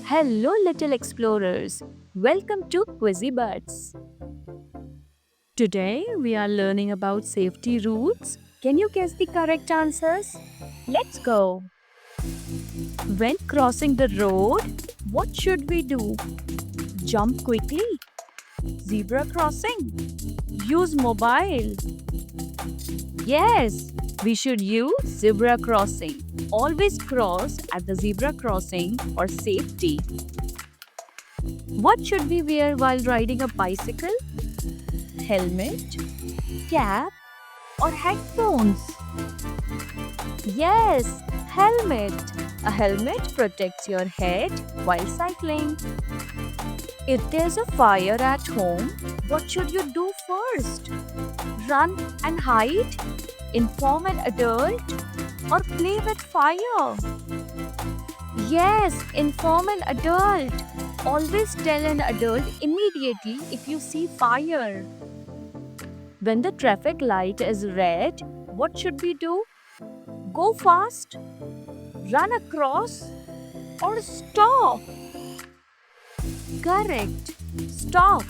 Hello, little explorers. Welcome to Quizzy Buds. Today we are learning about safety rules. Can you guess the correct answers? Let's go. When crossing the road, what should we do? Jump quickly. Zebra crossing. Use mobile. Yes, we should use zebra crossing. Always cross at the zebra crossing for safety. What should we wear while riding a bicycle? Helmet, cap, or headphones? Yes, helmet. A helmet protects your head while cycling. If there's a fire at home, what should you do first? Run and hide? Inform an adult? Or play with fire? Yes, inform an adult. Always tell an adult immediately if you see fire. When the traffic light is red, what should we do? Go fast, run across, or stop? Correct. Stop.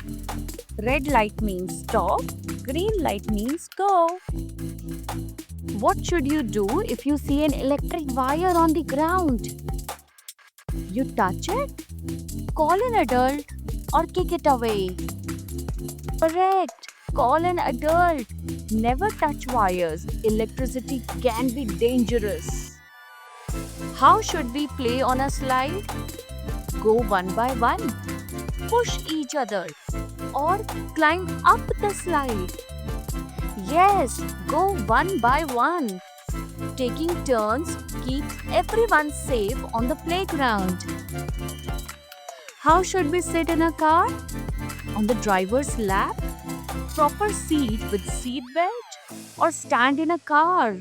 Red light means stop, green light means go. What should you do if you see an electric wire on the ground? You touch it, call an adult, or kick it away. Correct. Call an adult. Never touch wires. Electricity can be dangerous. How should we play on a slide? Go one by one. Push each other. Or climb up the slide. Yes, go one by one. Taking turns keeps everyone safe on the playground. How should we sit in a car? On the driver's lap? Proper seat with seat belt? Or stand in a car?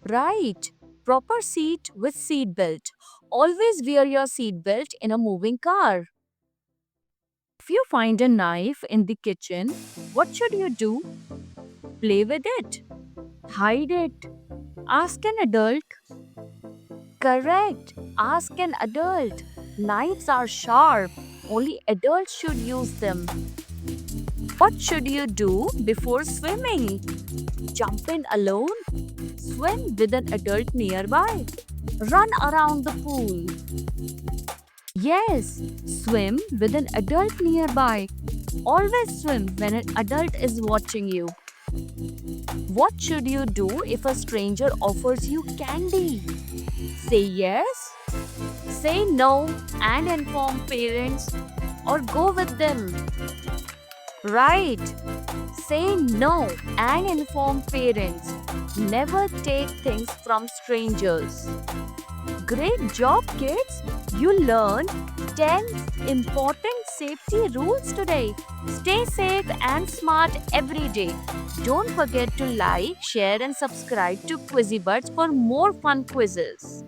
Right, proper seat with seat belt. Always wear your seat belt in a moving car. If you find a knife in the kitchen, what should you do? Play with it. Hide it. Ask an adult. Correct. Ask an adult. Knives are sharp. Only adults should use them. What should you do before swimming? Jump in alone? Swim with an adult nearby? Run around the pool? Yes, swim with an adult nearby. Always swim when an adult is watching you. What should you do if a stranger offers you candy? Say yes, say no, and inform parents, or go with them. Right, say no and inform parents. Never take things from strangers. Great job, kids! You learned 10 important safety rules today. Stay safe and smart every day. Don't forget to like, share, and subscribe to Quizzy Buds for more fun quizzes.